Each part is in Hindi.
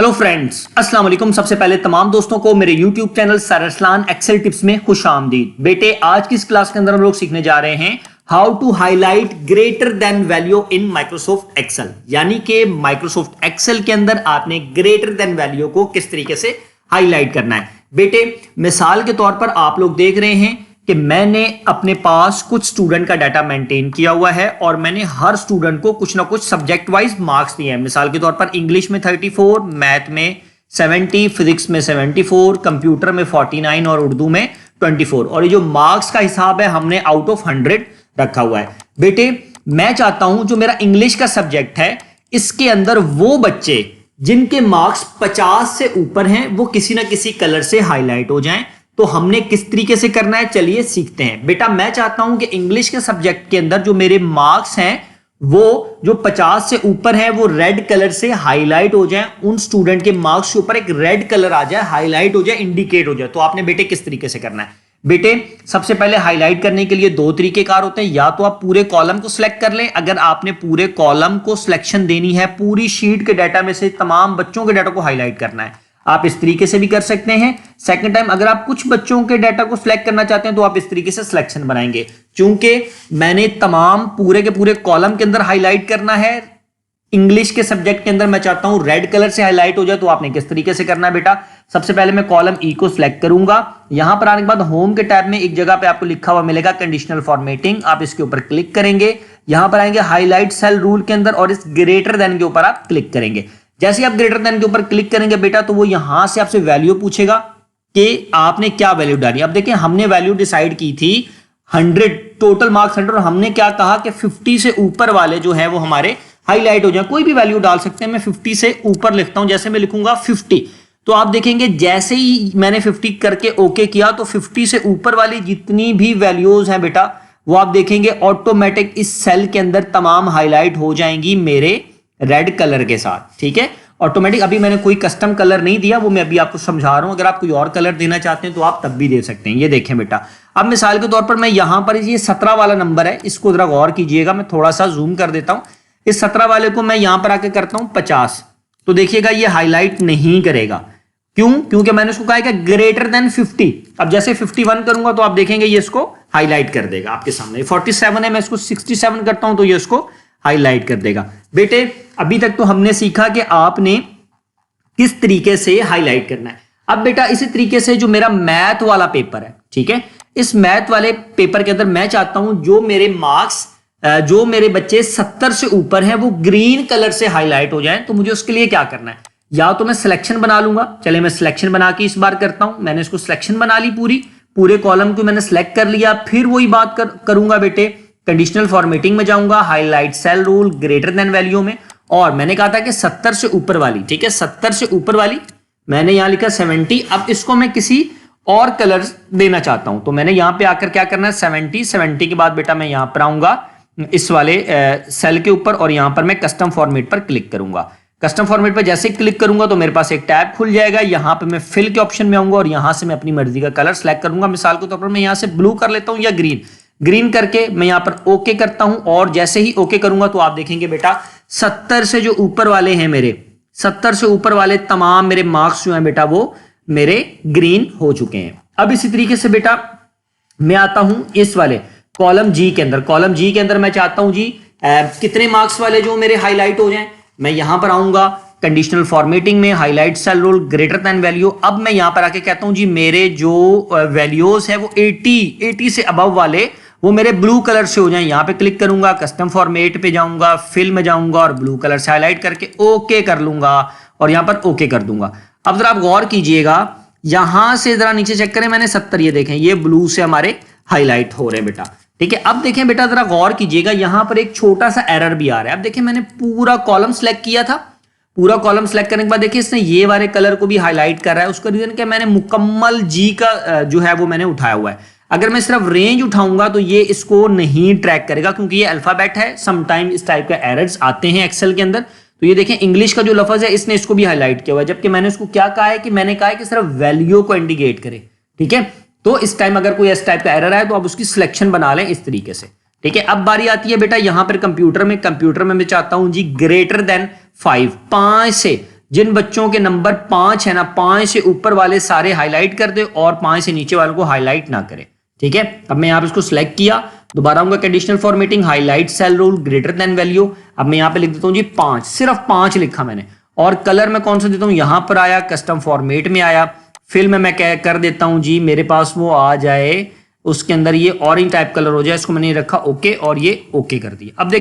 हेलो फ्रेंड्स, अस्सलाम वालेकुम। सबसे पहले तमाम दोस्तों को मेरे YouTube channel sir Arsalan Excel tips में खुश आमदीद। बेटे, आज की इस क्लास के अंदर हम लोग सीखने जा रहे हैं how to highlight greater than value in Microsoft Excel. यानी कि माइक्रोसॉफ्ट एक्सेल के अंदर आपने ग्रेटर देन वैल्यू को किस तरीके से हाईलाइट करना है। बेटे, मिसाल के तौर पर आप लोग देख रहे हैं कि मैंने अपने पास कुछ स्टूडेंट का डाटा मेंटेन किया हुआ है और मैंने हर स्टूडेंट को कुछ ना कुछ सब्जेक्ट वाइज मार्क्स दिए हैं। मिसाल के तौर पर इंग्लिश में 34, मैथ में 70, फिजिक्स में 74, कंप्यूटर में 49 और उर्दू में 24। और ये जो मार्क्स का हिसाब है हमने आउट ऑफ 100 रखा हुआ है। बेटे, मैं चाहता हूं जो मेरा इंग्लिश का सब्जेक्ट है इसके अंदर वो बच्चे जिनके मार्क्स 50 से ऊपर हैं वो किसी ना किसी कलर से हाईलाइट हो जाएं। तो हमने किस तरीके से करना है, चलिए सीखते हैं। बेटा, मैं चाहता हूं कि इंग्लिश के सब्जेक्ट के अंदर जो मेरे मार्क्स हैं वो जो 50 से ऊपर है वो रेड कलर से हाईलाइट हो जाए। उन स्टूडेंट के मार्क्स के ऊपर एक रेड कलर आ जाए, हाईलाइट हो जाए, इंडिकेट हो जाए। तो आपने बेटे किस तरीके से करना है? बेटे, सबसे पहले हाईलाइट करने के लिए दो तरीके कार होते हैं। या तो आप पूरे कॉलम को सिलेक्ट कर लें। अगर आपने पूरे कॉलम को सिलेक्शन देनी है, पूरी शीट के डाटा में से तमाम बच्चों के डाटा को हाईलाइट करना है, आप इस तरीके से भी कर सकते हैं। सेकंड टाइम अगर आप कुछ बच्चों के डाटा को सिलेक्ट करना चाहते हैं तो आप इस तरीके से सिलेक्शन बनाएंगे। चूंकि मैंने तमाम पूरे के पूरे कॉलम के अंदर हाईलाइट करना है, इंग्लिश के सब्जेक्ट के अंदर मैं चाहता हूं रेड कलर से हाईलाइट हो जाए। तो आपने किस तरीके से करना है? बेटा, सबसे पहले मैं कॉलम ई को सिलेक्ट करूंगा। यहां पर आने के बाद होम के टैब में एक जगह पे आपको लिखा हुआ मिलेगा कंडीशनल फॉर्मेटिंग। आप इसके ऊपर क्लिक करेंगे। यहां पर आएंगे हाईलाइट सेल रूल के अंदर और इस ग्रेटर देन के ऊपर आप क्लिक करेंगे। जैसे आप ग्रेटर देन के ऊपर क्लिक करेंगे बेटा तो वो यहां से आपसे वैल्यू पूछेगा कि आपने क्या वैल्यू डाली। अब देखिए, हमने वैल्यू डिसाइड की थी 100, टोटल मार्क्स 100, और हमने क्या कहा कि 50 से ऊपर वाले जो है वो हमारे हाईलाइट हो जाए। कोई भी वैल्यू डाल सकते हैं। मैं 50 से ऊपर लिखता हूं, जैसे मैं लिखूंगा 50, तो आप देखेंगे जैसे ही मैंने 50 करके ओके किया तो 50 से ऊपर वाली जितनी भी वैल्यूज हैं बेटा वो आप देखेंगे ऑटोमेटिक इस सेल के अंदर तमाम हाईलाइट हो जाएंगी मेरे रेड कलर के साथ। ठीक है, ऑटोमेटिक। अभी मैंने कोई कस्टम कलर नहीं दिया, वो मैं अभी आपको समझा रहा हूं। अगर आप कोई और कलर देना चाहते हैं तो आप तब भी दे सकते हैं। ये देखें बेटा, अब मिसाल के तौर पर मैं यहां पर ये 17 वाला नंबर है, इसको जरा गौर कीजिएगा। मैं थोड़ा सा जूम कर देता हूं। इस 17 वाले को मैं यहां पर आके करता हूं 50, तो देखिएगा ये हाईलाइट नहीं करेगा। क्यों? क्योंकि मैंने उसको कहा है कि ग्रेटर देन 50। अब जैसे 51 करूंगा तो आप देखेंगे ये इसको हाईलाइट कर देगा आपके सामने। 47 है, मैं इसको 67 करता हूं तो ये इसको हाईलाइट कर देगा। बेटे, अभी तक तो हमने सीखा कि आपने किस तरीके से हाईलाइट करना है। अब बेटा, इसी तरीके से जो मेरा मैथ वाला पेपर है, ठीक है, इस मैथ वाले पेपर के अंदर मैं चाहता हूं जो मेरे मार्क्स जो मेरे बच्चे 70 से ऊपर हैं वो ग्रीन कलर से हाईलाइट हो जाएं। तो मुझे उसके लिए क्या करना है? या तो मैं सिलेक्शन बना लूंगा। चले, मैं सिलेक्शन बना के इस बार करता हूं। मैंने इसको सिलेक्शन बना ली, पूरे कॉलम को मैंने सिलेक्ट कर लिया। फिर वही बात करूंगा बेटे, कंडीशनल फॉर्मेटिंग में जाऊंगा, highlight cell rule, greater than value में, और मैंने कहा था कि 70 से ऊपर वाली, ठीक है, 70 से ऊपर वाली मैंने यहां लिखा 70। अब इसको मैं किसी और कलर देना चाहता हूं तो मैंने यहां पे आकर क्या करना है? 70 के बाद बेटा मैं यहां पर आऊंगा इस वाले सेल के ऊपर और यहां पर मैं कस्टम फॉर्मेट पर क्लिक करूंगा। कस्टम फॉर्मेट पर जैसे क्लिक करूंगा तो मेरे पास एक टैब खुल जाएगा। यहां पे मैं फिल के ऑप्शन में आऊंगा और यहां से मैं अपनी मर्जी का कलर सेलेक्ट करूंगा। मिसाल के तौर पर मैं यहां से ब्लू कर लेता हूं या ग्रीन करके मैं यहां पर ओके करता हूं। और जैसे ही ओके करूंगा तो आप देखेंगे बेटा 70 से जो ऊपर वाले हैं मेरे 70 से ऊपर वाले तमाम मेरे मार्क्स जो हैं बेटा वो मेरे ग्रीन हो चुके हैं। अब इसी तरीके से बेटा मैं आता हूं इस वाले कॉलम जी के अंदर। कॉलम जी के अंदर मैं चाहता हूं जी कितने मार्क्स वाले जो मेरे हाईलाइट हो जाएं। मैं यहां पर आऊंगा कंडीशनल फॉर्मेटिंग में, highlight cell rule, greater than value. अब मैं यहां पर आके कहता हूं जी मेरे जो वैल्यूज है वो 80 से अबव वाले वो मेरे ब्लू कलर से हो जाएं। यहां पे क्लिक करूंगा, कस्टम फॉर्मेट पे जाऊंगा, फिल में जाऊंगा और ब्लू कलर से हाईलाइट करके ओके कर लूंगा और यहां पर ओके कर दूंगा। अब जरा आप गौर कीजिएगा, यहां से जरा नीचे चेक करें, मैंने 70, ये देखें ये ब्लू से हमारे हाईलाइट हो रहे हैं बेटा। ठीक है, अब देखें बेटा जरा गौर कीजिएगा, यहां पर एक छोटा सा एरर भी आ रहा है। अब देखें मैंने पूरा कॉलम सेलेक्ट किया था। पूरा कॉलम सेलेक्ट करने के बाद देखिए इसने ये वाले कलर को भी हाईलाइट कर रहा है। उसका रीजन क्या, मैंने मुकम्मल जी का जो है वो मैंने उठाया हुआ है। अगर मैं सिर्फ रेंज उठाऊंगा तो ये इसको नहीं ट्रैक करेगा क्योंकि ये अल्फाबेट है। समटाइम इस टाइप का एरर्स आते हैं एक्सेल के अंदर। तो ये देखें इंग्लिश का जो लफ्ज है इसने इसको भी हाईलाइट किया हुआ है, जबकि मैंने उसको क्या कहा है कि मैंने कहा है कि सिर्फ वैल्यू को इंडिकेट करे। ठीक है, तो इस टाइम अगर कोई इस टाइप का एरर है तो आप उसकी सिलेक्शन बना लें इस तरीके से। ठीक है, अब बारी आती है बेटा यहां पर कंप्यूटर में मैं चाहता हूं जी ग्रेटर देन 5 से जिन बच्चों के नंबर 5 है ना, 5 से ऊपर वाले सारे हाईलाइट कर दे और 5 से नीचे वालों को हाईलाइट ना करे। ठीक है, अब मैं यहां पर इसको सिलेक्ट किया, दोबारा आऊंगा conditional formatting, highlight cell rule, greater than value. अब मैं यहां पे लिख देता हूं जी 5, सिर्फ 5 लिखा मैंने, और कलर में कौन सा देता हूं, यहां पर आया कस्टम फॉर्मेट में आया, फिल में मैं क्या कर देता हूं जी, मेरे पास वो आ जाए, उसके अंदर ये ऑरेंज टाइप कलर हो जाए, इसको मैंने रखा ओके, और ये ओके कर दिया। अब देख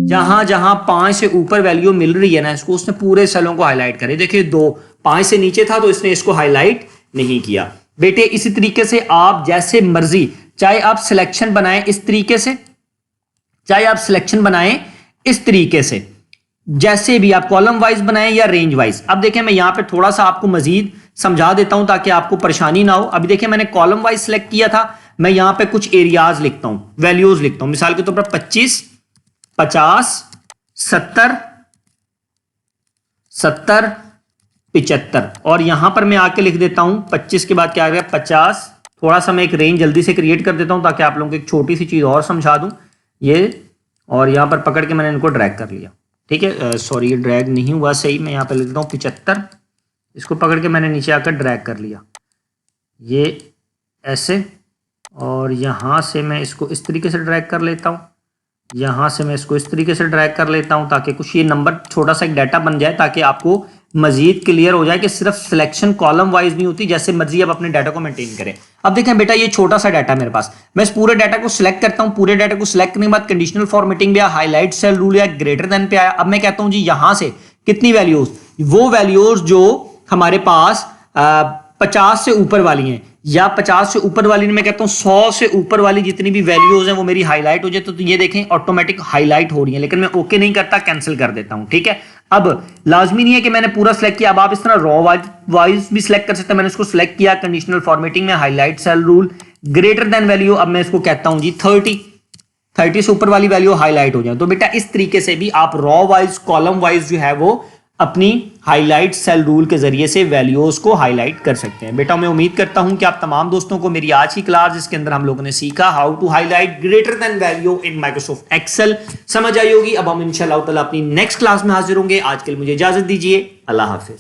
जहां जहां 5 से ऊपर वैल्यू मिल रही है ना, इसको उसने पूरे सेलों को हाईलाइट करे। देखिए 2 5 से नीचे था तो इसने इसको हाईलाइट नहीं किया। बेटे इसी तरीके से आप जैसे मर्जी, चाहे आप सिलेक्शन बनाएं इस तरीके से, चाहे आप सिलेक्शन बनाएं इस तरीके से, जैसे भी आप कॉलम वाइज बनाएं या रेंज वाइज। अब देखें मैं यहां पे थोड़ा सा आपको मजीद समझा देता हूं ताकि आपको परेशानी ना हो। अभी देखिए मैंने कॉलम वाइज सिलेक्ट किया था, मैं यहां पे कुछ एरियाज लिखता हूं, वैल्यूज लिखता हूं, मिसाल के तौर पर 25, 50, 70, 70, 75, और यहां पर मैं आके लिख देता हूं 25 के बाद क्या आ गया 50। थोड़ा सा मैं एक रेंज जल्दी से क्रिएट कर देता हूं ताकि आप लोगों को एक छोटी सी चीज और समझा दूं ये, और यहां पर पकड़ के मैंने इनको ड्रैग कर लिया। ठीक है, सॉरी ये ड्रैग नहीं हुआ सही, मैं यहां पर लिख देता हूं 75, इसको पकड़ के मैंने नीचे आकर ड्रैग कर लिया, ये ऐसे, और यहां से मैं इसको इस तरीके से ड्रैग कर लेता हूं, यहां से मैं इसको इस तरीके से ड्रैग कर लेता हूं ताकि कुछ ये नंबर छोटा सा एक डाटा बन जाए, ताकि आपको मजीद क्लियर हो जाए कि सिर्फ सिलेक्शन कॉलम वाइज नहीं होती, जैसे मर्जी आप अपने डाटा को मेंटेन करें। अब देखें बेटा ये छोटा सा डाटा मेरे पास, मैं इस पूरे डाटा को सिलेक्ट करता हूं, पूरे डाटा को सिलेक्ट करने के बाद कंडीशनल फॉर्मेटिंग पे हाईलाइट सेल रूल या ग्रेटर देन पे आया। अब मैं कहता हूं जी यहां से कितनी वैल्यूज, वो वैल्यूज जो हमारे पास 50 से ऊपर वाली हैं, या 50 से ऊपर वाली, मैं कहता हूं 100 से ऊपर वाली जितनी भी वैल्यूज हैं वो मेरी हाईलाइट हो जाए। तो ये देखें ऑटोमेटिक हाईलाइट हो रही है, लेकिन मैं ओके नहीं करता, कैंसिल कर देता हूं। ठीक है, अब लाजमी नहीं है कि मैंने पूरा सिलेक्ट किया, अब आप इस तरह रॉ वाइज भी सिलेक्ट कर सकते हैं। मैंने इसको सिलेक्ट किया, कंडीशनल फॉर्मेटिंग में highlight cell rule, greater than value, अब मैं इसको कहता हूं जी 30 से ऊपर वाली वैल्यू हाईलाइट हो जाए। तो बेटा इस तरीके से भी आप रॉ वाइज कॉलम वाइज जो है वो अपनी हाईलाइट सेल रूल के जरिए से वैल्यूज को हाईलाइट कर सकते हैं। बेटा मैं उम्मीद करता हूं कि आप तमाम दोस्तों को मेरी आज की क्लास, जिसके अंदर हम लोगों ने सीखा how to highlight greater than value in Microsoft Excel, समझ आई होगी। अब हम इंशाल्लाह ताला अपनी नेक्स्ट क्लास में हाजिर होंगे। आज के लिए मुझे इजाजत दीजिए, अल्लाह हाफिज।